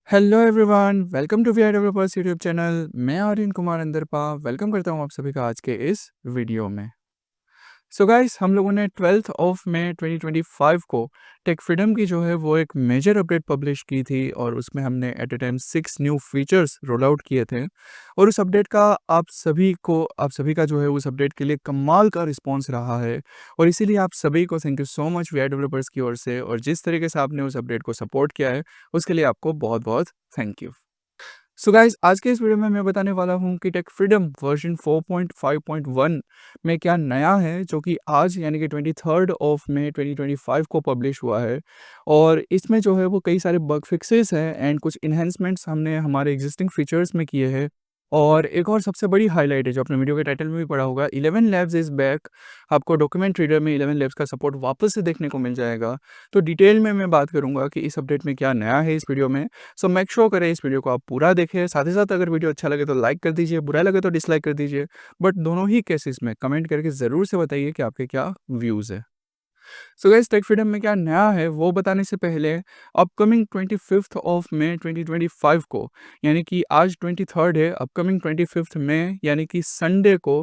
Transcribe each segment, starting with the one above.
Hello everyone, welcome to V I developers YouTube channel. मैं Aryan Kumar अंदरपा welcome करता हूं आप सभी का आज के इस वीडियो में। सो गाइस, हम लोगों ने 12 ऑफ मई 2025 को टेक फ्रीडम की जो है वो एक मेजर अपडेट पब्लिश की थी और उसमें हमने at a time 6 new features roll out किए थे। और उस अपडेट का आप सभी का जो है उस अपडेट के लिए कमाल का रिस्पॉन्स रहा है। और इसीलिए आप सभी को thank you so much V I developers की ओर से, और जिस तरीके से आपने उस अपडेट को सपोर्ट किया है उसके लिए आपको बहुत बहुत थैंक यू। सो गाइस, आज के इस वीडियो में मैं बताने वाला हूँ कि टेक फ्रीडम वर्जन 4.5.1 में क्या नया है, जो कि आज यानी कि 23 मई 2025 को पब्लिश हुआ है। और इसमें जो है वो कई सारे बग फिक्सेस हैं एंड कुछ इन्हेंसमेंट्स हमने हमारे एग्जिस्टिंग फीचर्स में किए हैं। और एक और सबसे बड़ी हाईलाइट है जो आपने वीडियो के टाइटल में भी पढ़ा होगा, 11 लैब्स इज़ बैक। आपको डॉक्यूमेंट रीडर में 11 लैब्स का सपोर्ट वापस से देखने को मिल जाएगा। तो डिटेल में मैं बात करूँगा कि इस अपडेट में क्या नया है इस वीडियो में। सो मेक श्योर करें इस वीडियो को आप पूरा देखें। साथ ही साथ अगर वीडियो अच्छा लगे तो लाइक कर दीजिए, बुरा लगे तो डिसलाइक कर दीजिए। बट दोनों ही केसेस में कमेंट करके ज़रूर से बताइए कि आपके क्या व्यूज़ है। सो गाइस, टेक फ्रीडम में क्या नया है वो बताने से पहले अपकमिंग 25 मई 2025 को, यानी कि आज 23 है, अपकमिंग 25 मई यानी कि संडे को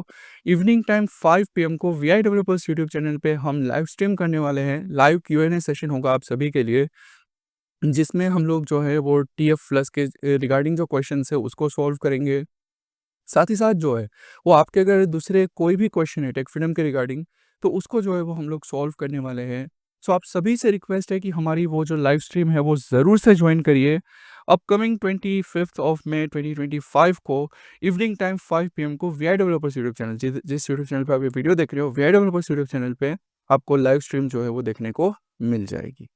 इवनिंग टाइम 5 पीएम को V I developers YouTube channel पे हम लाइव स्ट्रीम करने वाले हैं। Live Q n A session होगा आप सभी के लिए, जिसमें हम लोग जो है वो टीएफ प्लस के रिगार्डिंग जो क्वेश्चंस है उसको सॉल्व करेंगे। साथ ही साथ जो है वो आपके अगर दूसरे कोई भी क्वेश्चन है टेक फ्रीडम के रिगार्डिंग, तो उसको जो है वो हम लोग सॉल्व करने वाले हैं। सो आप सभी से रिक्वेस्ट है कि हमारी वो जो लाइव स्ट्रीम है वो ज़रूर से ज्वाइन करिए। अपकमिंग 25 मई 2025 को इवनिंग टाइम 5 पीएम को V I developers YouTube channel, जिस यूट्यूब चैनल पर आप ये वीडियो देख रहे हो, V I developers YouTube channel पे आपको लाइव स्ट्रीम जो है वो देखने को मिल जाएगी।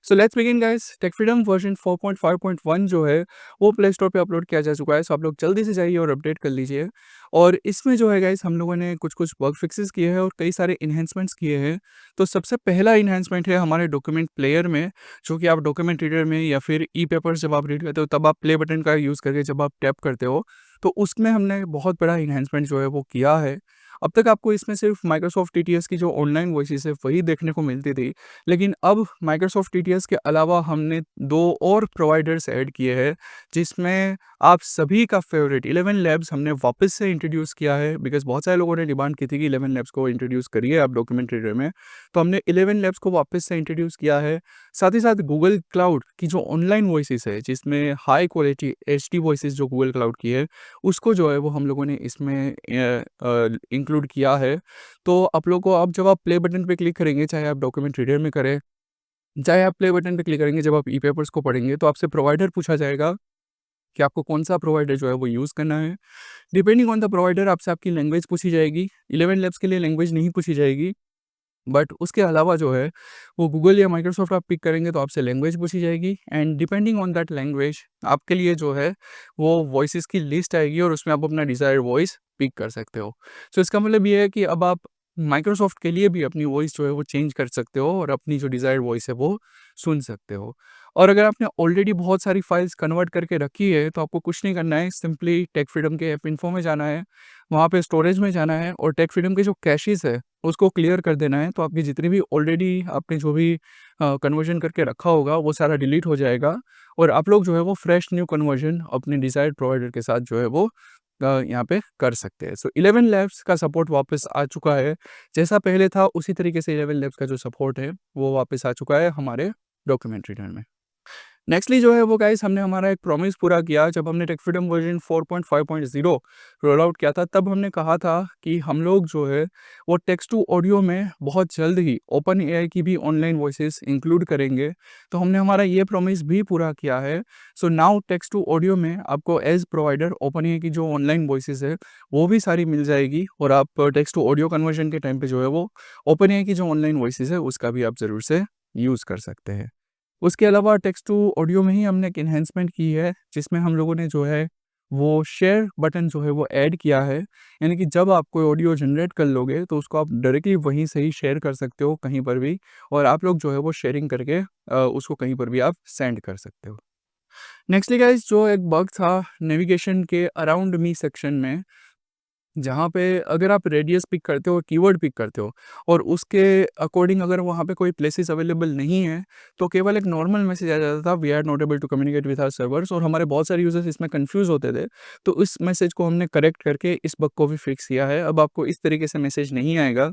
So let's begin guys. Tech freedom version 4.5.1 जो है वो प्ले स्टोर पे अपलोड किया जा चुका है। सो आप लोग जल्दी से जाइए और अपडेट कर लीजिए। और इसमें जो है गाइस हम लोगों ने कुछ कुछ बग फिक्सेस किए हैं और कई सारे इन्हेंसमेंट्स किए हैं। तो सबसे पहला इन्हेंसमेंट है हमारे डॉक्यूमेंट प्लेयर में, जो कि आप डॉक्यूमेंट रीडर में या फिर ई पेपर्स जब आप रीड करते हो तब आप प्ले बटन का यूज़ करके जब आप टैप करते हो, तो उसमें हमने बहुत बड़ा इन्हेंसमेंट जो है वो किया है। अब तक आपको इसमें सिर्फ माइक्रोसॉफ्ट टीटीएस की जो ऑनलाइन वॉइसेस है वही देखने को मिलती थी, लेकिन अब माइक्रोसॉफ्ट टीटीएस के अलावा हमने 2 और प्रोवाइडर्स ऐड किए हैं, जिसमें आप सभी का फेवरेट 11 लैब्स हमने वापस से इंट्रोड्यूस किया है। बिकॉज़ बहुत सारे लोगों ने डिमांड की थी कि 11 लैब्स को इंट्रोड्यूस करिए आप डॉक्यूमेंट रीडर में, तो हमने 11 लैब्स को वापस से इंट्रोड्यूस किया है। साथ ही साथ गूगल क्लाउड की जो ऑनलाइन वॉइसेस है, जिसमें हाई क्वालिटी एचडी वॉइसेस जो गूगल क्लाउड की है, उसको जो है वो हम लोगों ने इसमें इंक्लूड किया है। तो आप लोगों को अब जब आप प्ले बटन पे क्लिक करेंगे, चाहे आप डॉक्यूमेंट रीडर में करें, चाहे आप प्ले बटन पे क्लिक करेंगे, जब आप ई-पेपर्स को पढ़ेंगे तो आपसे प्रोवाइडर पूछा जाएगा कि आपको कौन-सा प्रोवाइडर जो है वो यूज़ करना है। डिपेंडिंग ऑन द प्रोवाइडर आपसे आपकी लैंग्वेज पूछी जाएगी। 11 लैब्स के लिए लैंग्वेज नहीं पूछी जाएगी, बट उसके अलावा जो है वो गूगल या माइक्रोसॉफ्ट आप पिक करेंगे तो आपसे लैंग्वेज पूछी जाएगी, and depending on that language आपके लिए जो है वो वॉइसेस की लिस्ट आएगी और उसमें आप अपना डिज़ायर्ड वॉइस पिक कर सकते हो। सो इसका मतलब ये है कि अब आप माइक्रोसॉफ्ट के लिए भी अपनी वॉइस जो है वो चेंज कर सकते हो और अपनी जो डिज़ायर्ड वॉइस है वो सुन सकते हो। और अगर आपने ऑलरेडी बहुत सारी फाइल्स कन्वर्ट करके रखी है तो आपको कुछ नहीं करना है, सिंपली टेक फ्रीडम के ऐप इन्फो में जाना है, वहाँ पे स्टोरेज में जाना है और टेक फ्रीडम के जो कैशेज़ है उसको क्लियर कर देना है। तो आपकी जितनी भी ऑलरेडी आपने जो भी कन्वर्जन करके रखा होगा वो सारा डिलीट हो जाएगा और आप लोग जो है वो फ्रेश न्यू कन्वर्जन अपने डिज़ायर्ड प्रोवाइडर के साथ जो है वो यहाँ पे कर सकते हैं। सो 11 लैब्स का सपोर्ट वापस आ चुका है। जैसा पहले था उसी तरीके से 11 लैब्स का जो सपोर्ट है वो वापस आ चुका है हमारे डॉक्यूमेंट रीडर में। नेक्स्टली जो है वो गाइस हमने हमारा एक प्रॉमिस पूरा किया। जब हमने tech freedom version 4.5.0 roll out किया था, तब हमने कहा था कि हम लोग जो है वो टेक्स्ट टू ऑडियो में बहुत जल्द ही ओपन एआई की भी ऑनलाइन वॉइसेस इंक्लूड करेंगे। तो हमने हमारा ये प्रॉमिस भी पूरा किया है। So now text to audio में आपको एज प्रोवाइडर ओपन एआई की जो ऑनलाइन वॉइसेस है वो भी सारी मिल जाएगी, और आप टेक्स्ट टू ऑडियो कन्वर्जन के टाइम पे जो है वो ओपन एआई की जो ऑनलाइन वॉइसेस है उसका भी आप ज़रूर से यूज़ कर सकते हैं। उसके अलावा टेक्स्ट टू ऑडियो में ही हमने एक एनहांसमेंट की है, जिसमें हम लोगों ने जो है वो शेयर बटन जो है वो ऐड किया है। यानी कि जब आप कोई ऑडियो जनरेट कर लोगे तो उसको आप डायरेक्टली वहीं से ही शेयर कर सकते हो कहीं पर भी, और आप लोग जो है वो शेयरिंग करके उसको कहीं पर भी आप सेंड कर सकते हो। नेक्स्टली गाइस, जो एक बग था नेविगेशन के अराउंड मी सेक्शन में, जहाँ पे अगर आप रेडियस पिक करते हो, कीवर्ड पिक करते हो और उसके अकॉर्डिंग अगर वहाँ पे कोई प्लेसेस अवेलेबल नहीं है, तो केवल एक नॉर्मल मैसेज आ जाता था, we are not able to communicate with our servers, और हमारे बहुत सारे यूजर्स इसमें कंफ्यूज होते थे। तो इस मैसेज को हमने करेक्ट करके इस बग को भी फिक्स किया है। अब आपको इस तरीके से मैसेज नहीं आएगा,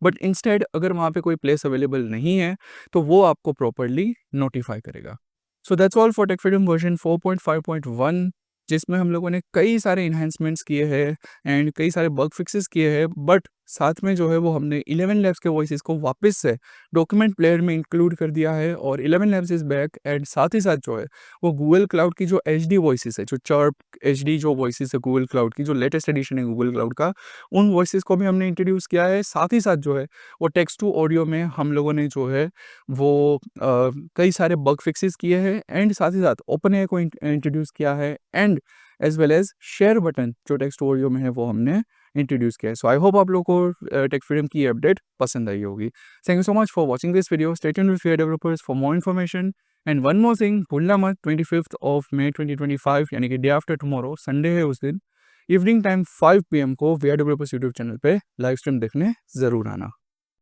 बट इंस्टेड अगर वहाँ पे कोई प्लेस अवेलेबल नहीं है तो वो आपको प्रॉपरली नोटिफाई करेगा। So that's all for tech freedom version 4.5.1, जिसमें हम लोगों ने कई सारे इन्हांसमेंट्स किए हैं एंड कई सारे बग फिक्सेस किए हैं, बट साथ में जो है वो हमने 11 लैब्स के वॉइसेस को वापस से डॉक्यूमेंट प्लेयर में इंक्लूड कर दिया है, और 11 लैब्स इज बैक। एंड साथ ही साथ जो है वो गूगल क्लाउड की जो एच डी वॉइसेस है, जो चर्प एच डी जो वॉइसेस है गूगल क्लाउड की, जो लेटेस्ट एडिशन है गूगल क्लाउड का, उन वॉइसेस को भी हमने इंट्रोड्यूस किया है। साथ ही साथ जो है वो टेक्स्ट टू ऑडियो में हम लोगों ने जो है वो कई सारे बग फिक्सेस किए हैं, एंड साथ ही साथ ओपन एआई को इंट्रोड्यूस किया है, and as well as share button जो टेक्स्ट ऑडियो में है वो हमने इंट्रोड्यूस किया है। सो आई होप आप लोगों को टेक फ्रीडम की अपडेट पसंद आई होगी। Thank you so much for watching this video. Stay tuned with developers for more information. And one more thing, भूलना मत, 25th of May 2025 यानी कि डे आफ्टर टुमारो, संडे है उस दिन, इवनिंग टाइम 5 PM को V R developers YouTube channel पे live stream देखने ज़रूर आना।